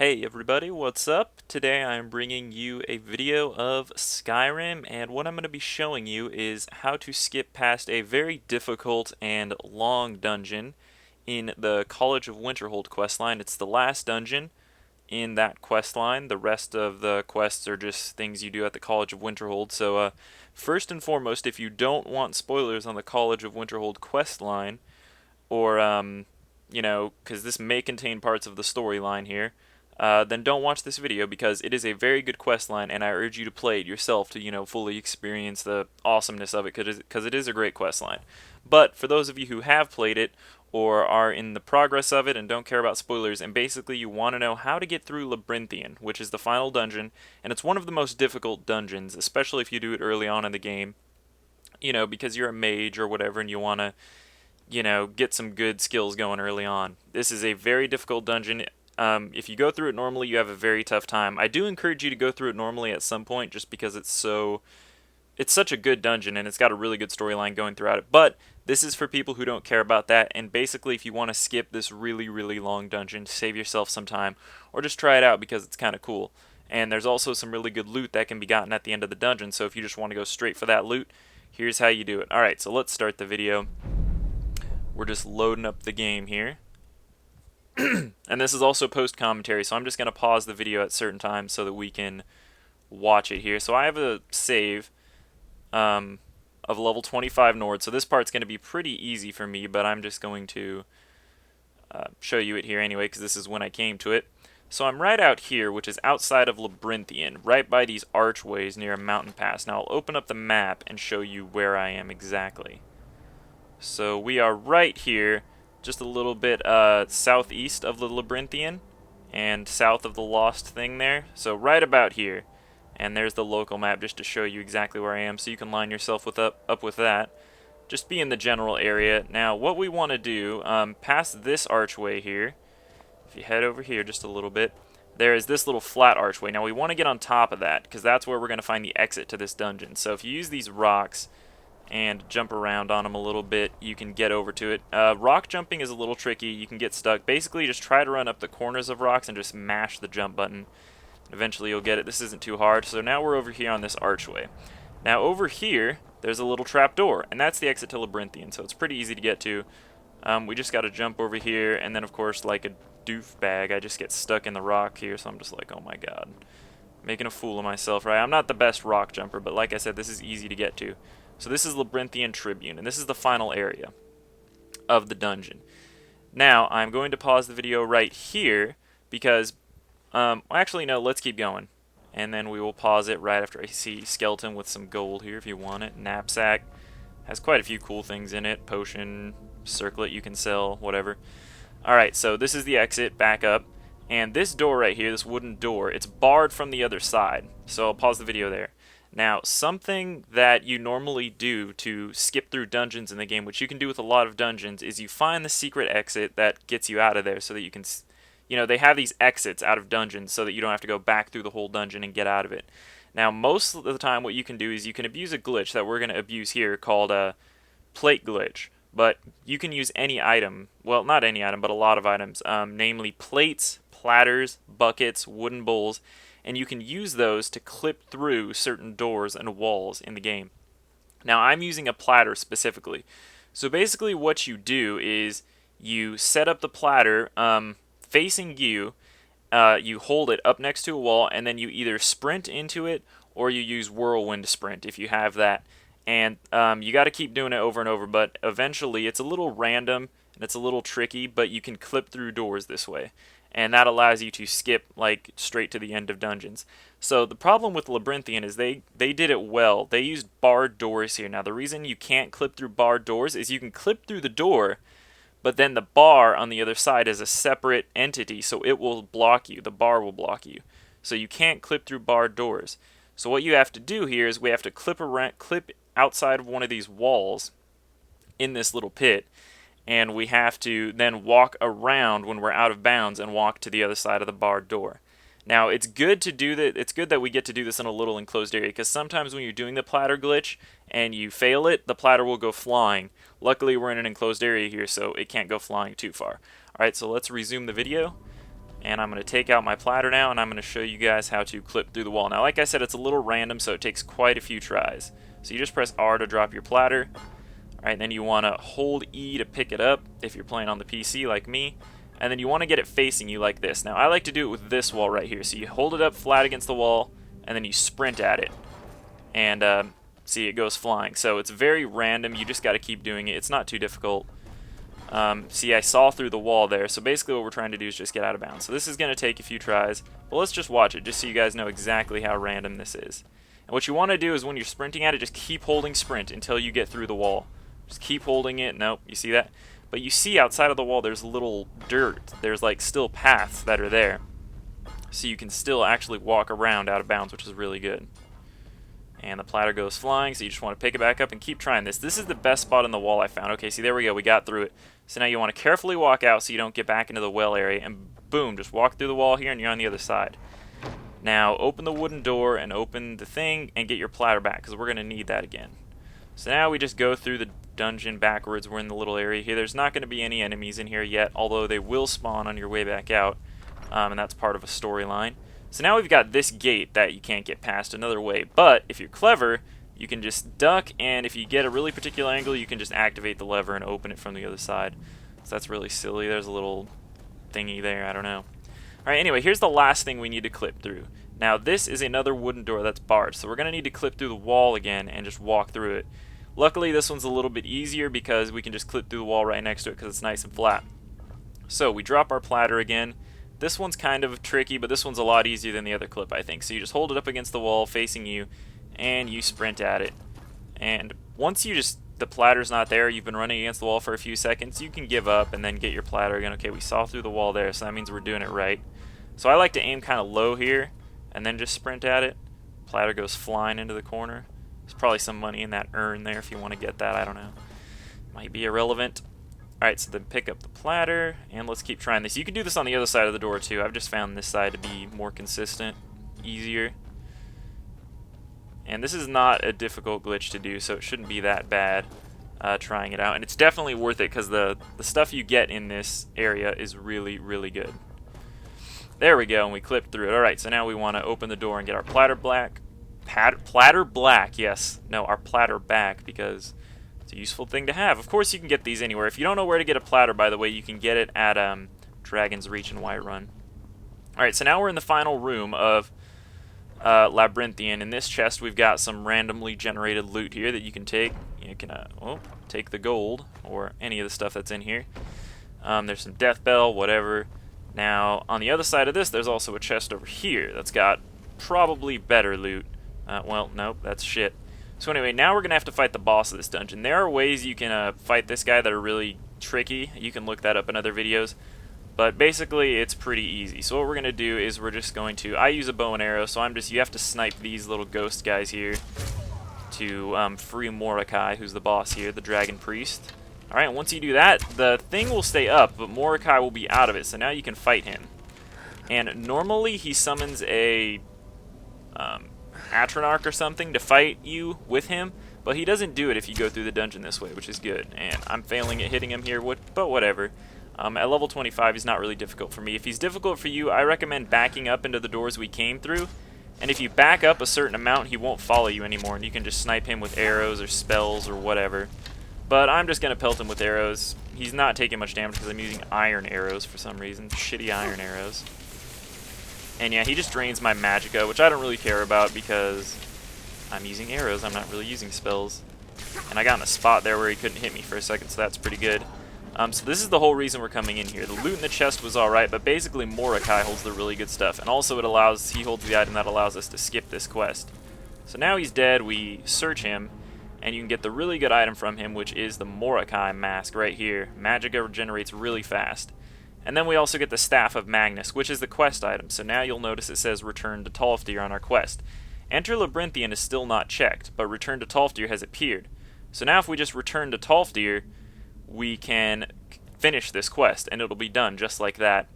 Hey everybody, what's up? Today I'm bringing you a video of Skyrim, and what I'm going to be showing you is how to skip past a very difficult and long dungeon in the College of Winterhold questline. It's the last dungeon in that questline. The rest of the quests are just things you do at the College of Winterhold. So first and foremost, if you don't want spoilers on the College of Winterhold questline, or because this may contain parts of the storyline here, then don't watch this video because it is a very good quest line, and I urge you to play it yourself to, fully experience the awesomeness of it, because it is a great quest line. But for those of you who have played it, or are in the progress of it and don't care about spoilers, and basically you want to know how to get through Labyrinthian, which is the final dungeon, and it's one of the most difficult dungeons, especially if you do it early on in the game, because you're a mage or whatever, and you want to get some good skills going early on. This is a very difficult dungeon. If you go through it normally, you have a very tough time. I do encourage you to go through it normally at some point, just because it's such a good dungeon and it's got a really good storyline going throughout it. But this is for people who don't care about that, and basically if you want to skip this really, really long dungeon, save yourself some time, or just try it out because it's kind of cool. And there's also some really good loot that can be gotten at the end of the dungeon, so if you just want to go straight for that loot, here's how you do it. Alright, so let's start the video. We're just loading up the game here. And this is also post-commentary, so I'm just going to pause the video at certain times so that we can watch it here. So I have a save of level 25 Nord, so this part's going to be pretty easy for me, but I'm just going to show you it here anyway, because this is when I came to it. So I'm right out here, which is outside of Labyrinthian, right by these archways near a mountain pass. Now I'll open up the map and show you where I am exactly. So we are right here, just a little bit southeast of the Labyrinthian and south of the lost thing there. So right about here. And there's the local map just to show you exactly where I am, so you can line yourself up with that. Just be in the general area. Now what we want to do, past this archway here, if you head over here just a little bit, there is this little flat archway. Now we want to get on top of that, because that's where we're going to find the exit to this dungeon. So if you use these rocks and jump around on them a little bit, you can get over to it. Rock jumping is a little tricky. You can get stuck. Basically, just try to run up the corners of rocks and just mash the jump button. Eventually, you'll get it. This isn't too hard. So now we're over here on this archway. Now, over here, there's a little trap door, and that's the exit to Labyrinthian, so it's pretty easy to get to. We just got to jump over here, and then, of course, like a doof bag, I just get stuck in the rock here, so I'm just like, oh my god. Making a fool of myself, right? I'm not the best rock jumper, but like I said, this is easy to get to. So this is Labyrinthian Tribune, and this is the final area of the dungeon. Now, I'm going to pause the video right here because, actually, no, let's keep going. And then we will pause it right after I see skeleton with some gold here if you want it. Knapsack. Has quite a few cool things in it. Potion, circlet you can sell, whatever. Alright, so this is the exit, back up. And this door right here, this wooden door, it's barred from the other side. So I'll pause the video there. Now, something that you normally do to skip through dungeons in the game, which you can do with a lot of dungeons, is you find the secret exit that gets you out of there so that you can, they have these exits out of dungeons so that you don't have to go back through the whole dungeon and get out of it. Now, most of the time what you can do is you can abuse a glitch that we're going to abuse here called a plate glitch. But you can use any item, well, not any item, but a lot of items, namely plates, platters, buckets, wooden bowls, and you can use those to clip through certain doors and walls in the game. Now, I'm using a platter specifically. So basically what you do is you set up the platter facing you, you hold it up next to a wall, and then you either sprint into it or you use whirlwind sprint if you have that. And you got to keep doing it over and over, but eventually it's a little random and it's a little tricky, but you can clip through doors this way. And that allows you to skip like straight to the end of dungeons. So the problem with Labyrinthian is they did it well. They used barred doors here. Now the reason you can't clip through barred doors is you can clip through the door, but then the bar on the other side is a separate entity, so it will block you. The bar will block you. So you can't clip through barred doors. So what you have to do here is we have to clip outside of one of these walls in this little pit, and we have to then walk around when we're out of bounds and walk to the other side of the barred door. Now, it's good to do that. It's good that we get to do this in a little enclosed area, because sometimes when you're doing the platter glitch and you fail it, the platter will go flying. Luckily, we're in an enclosed area here, so it can't go flying too far. Alright, so let's resume the video, And I'm going to take out my platter now, and I'm going to show you guys how to clip through the wall. Now, like I said, it's a little random, so it takes quite a few tries. So you just press R to drop your platter. Alright, then you want to hold E to pick it up if you're playing on the PC like me. And then you want to get it facing you like this. Now, I like to do it with this wall right here. So you hold it up flat against the wall, and then you sprint at it. And see, it goes flying. So it's very random. You just got to keep doing it. It's not too difficult. See, I saw through the wall there. So basically what we're trying to do is just get out of bounds. So this is going to take a few tries. But let's just watch it, just so you guys know exactly how random this is. And what you want to do is when you're sprinting at it, just keep holding sprint until you get through the wall. Just keep holding it. Nope, you see that? But you see outside of the wall there's little dirt. There's like still paths that are there. So you can still actually walk around out of bounds, which is really good. And the platter goes flying, so you just want to pick it back up and keep trying this. This is the best spot in the wall I found. Okay, see, there we go. We got through it. So now you want to carefully walk out so you don't get back into the well area. And boom, just walk through the wall here and you're on the other side. Now open the wooden door and open the thing and get your platter back, because we're going to need that again. So now we just go through the dungeon backwards. We're in the little area here. There's not going to be any enemies in here yet, although they will spawn on your way back out, and that's part of a storyline. So now we've got this gate that you can't get past another way, but if you're clever, you can just duck, and if you get a really particular angle, you can just activate the lever and open it from the other side. So that's really silly. There's a little thingy there. I don't know. Alright, anyway, here's the last thing we need to clip through. Now, this is another wooden door that's barred, so we're going to need to clip through the wall again and just walk through it. Luckily, this one's a little bit easier because we can just clip through the wall right next to it because it's nice and flat. So, we drop our platter again. This one's kind of tricky, but this one's a lot easier than the other clip, I think. So you just hold it up against the wall facing you, and you sprint at it. And once the platter's not there, you've been running against the wall for a few seconds, you can give up and then get your platter again. Okay, we saw through the wall there, so that means we're doing it right. So I like to aim kind of low here, and then just sprint at it. Platter goes flying into the corner. There's probably some money in that urn there if you want to get that, I don't know. Might be irrelevant. Alright, so then pick up the platter, and let's keep trying this. You can do this on the other side of the door too. I've just found this side to be more consistent, easier. And this is not a difficult glitch to do, so it shouldn't be that bad trying it out. And it's definitely worth it because the stuff you get in this area is really, really good. There we go, and we clipped through it. Alright, so now we want to open the door and get our platter black. Platter black, yes. No, our platter back, because it's a useful thing to have. Of course you can get these anywhere. If you don't know where to get a platter, by the way, you can get it at Dragon's Reach and Whiterun. Alright, so now we're in the final room of Labyrinthian. In this chest we've got some randomly generated loot here that you can take. You can take the gold, or any of the stuff that's in here. There's some death bell, whatever. Now, on the other side of this, there's also a chest over here that's got probably better loot. Well, nope, that's shit. So anyway, now we're going to have to fight the boss of this dungeon. There are ways you can fight this guy that are really tricky. You can look that up in other videos. But basically, it's pretty easy. So what we're going to do is we're just going to... I use a bow and arrow, so you have to snipe these little ghost guys here to free Mordecai, who's the boss here, the dragon priest. Alright, once you do that, the thing will stay up, but Mordecai will be out of it, so now you can fight him. And normally he summons a Atronach or something to fight you with him, but he doesn't do it if you go through the dungeon this way, which is good. And I'm failing at hitting him here, but whatever. At level 25, he's not really difficult for me. If he's difficult for you, I recommend backing up into the doors we came through. And if you back up a certain amount, he won't follow you anymore, and you can just snipe him with arrows or spells or whatever. But I'm just going to pelt him with arrows. He's not taking much damage because I'm using iron arrows for some reason. Shitty iron arrows. And yeah, he just drains my magicka, which I don't really care about because I'm using arrows. I'm not really using spells. And I got in a spot there where he couldn't hit me for a second, so that's pretty good. So this is the whole reason we're coming in here. The loot in the chest was alright, but basically Mordecai holds the really good stuff. And also he holds the item that allows us to skip this quest. So now he's dead, we search him, and you can get the really good item from him, which is the Mordecai mask right here. Magicka regenerates really fast. And then we also get the Staff of Magnus, which is the quest item. So now you'll notice it says Return to Tolfdir on our quest. Enter Labyrinthian is still not checked, but Return to Tolfdir has appeared. So now if we just return to Tolfdir, we can finish this quest, and it'll be done just like that.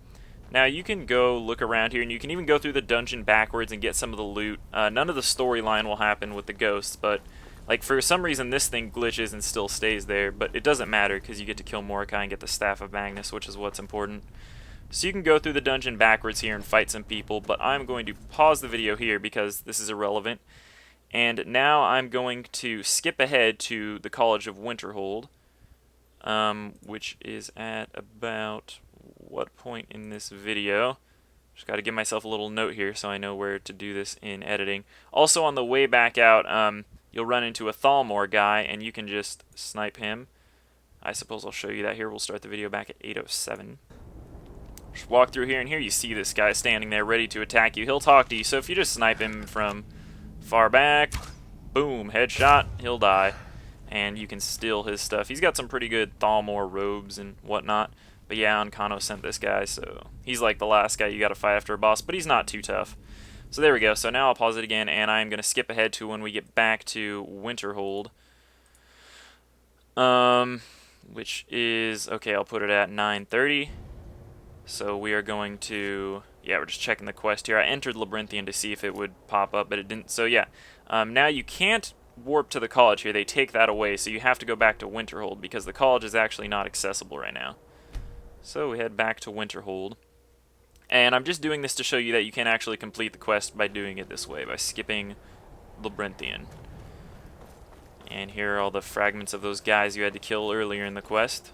Now you can go look around here, and you can even go through the dungeon backwards and get some of the loot. None of the storyline will happen with the ghosts, but like for some reason this thing glitches and still stays there, but it doesn't matter because you get to kill Mordecai and get the Staff of Magnus, which is what's important. So you can go through the dungeon backwards here and fight some people, but I'm going to pause the video here because this is irrelevant. And now I'm going to skip ahead to the College of Winterhold, which is at about what point in this video? Just got to give myself a little note here so I know where to do this in editing. Also, on the way back out, you'll run into a Thalmor guy, and you can just snipe him. I suppose I'll show you that here. We'll start the video back at 8:07. Just walk through here, and here you see this guy standing there ready to attack you. He'll talk to you, so if you just snipe him from far back, boom, headshot, he'll die. And you can steal his stuff. He's got some pretty good Thalmor robes and whatnot. But yeah, Ankano sent this guy, so he's like the last guy you gotta fight after a boss, but he's not too tough. So there we go. So now I'll pause it again, and I'm going to skip ahead to when we get back to Winterhold. Which is, okay, I'll put it at 9:30. So we are going to, yeah, we're just checking the quest here. I entered Labyrinthian to see if it would pop up, but it didn't. So yeah, now you can't warp to the college here. They take that away, so you have to go back to Winterhold because the college is actually not accessible right now. So we head back to Winterhold. And I'm just doing this to show you that you can actually complete the quest by doing it this way, by skipping Labyrinthian. And here are all the fragments of those guys you had to kill earlier in the quest.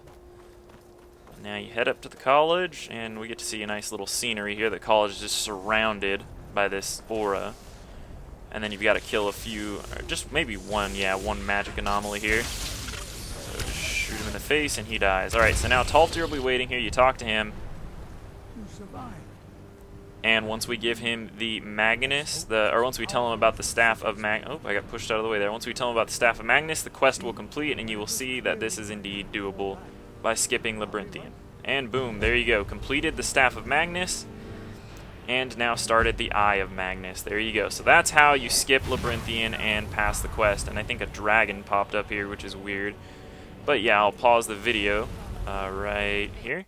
Now you head up to the college, and we get to see a nice little scenery here. The college is just surrounded by this aura. And then you've got to kill a few, or just maybe one, yeah, one magic anomaly here. So just shoot him in the face, and he dies. Alright, so now Talftir will be waiting here. You talk to him. And once we give him the Magnus, or once we tell him about the Staff of Magnus, oh, I got pushed out of the way there. Once we tell him about the Staff of Magnus, the quest will complete, and you will see that this is indeed doable by skipping Labyrinthian. And boom, there you go. Completed the Staff of Magnus, and now started the Eye of Magnus. There you go. So that's how you skip Labyrinthian and pass the quest. And I think a dragon popped up here, which is weird. But yeah, I'll pause the video right here.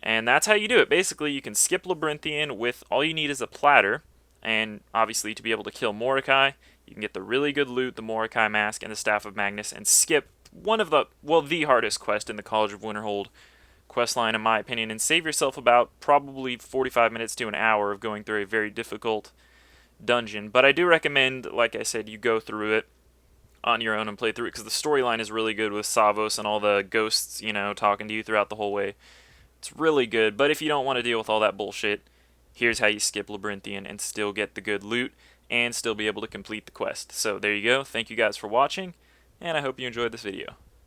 And that's how you do it. Basically, you can skip Labyrinthian with all you need is a platter, and obviously to be able to kill Mordecai, you can get the really good loot, the Mordecai mask, and the Staff of Magnus, and skip one of the, well, the hardest quest in the College of Winterhold questline, in my opinion, and save yourself about probably 45 minutes to an hour of going through a very difficult dungeon. But I do recommend, like I said, you go through it on your own and play through it, because the storyline is really good with Savos and all the ghosts, you know, talking to you throughout the whole way. It's really good, but if you don't want to deal with all that bullshit, here's how you skip Labyrinthian and still get the good loot and still be able to complete the quest. So there you go. Thank you guys for watching, and I hope you enjoyed this video.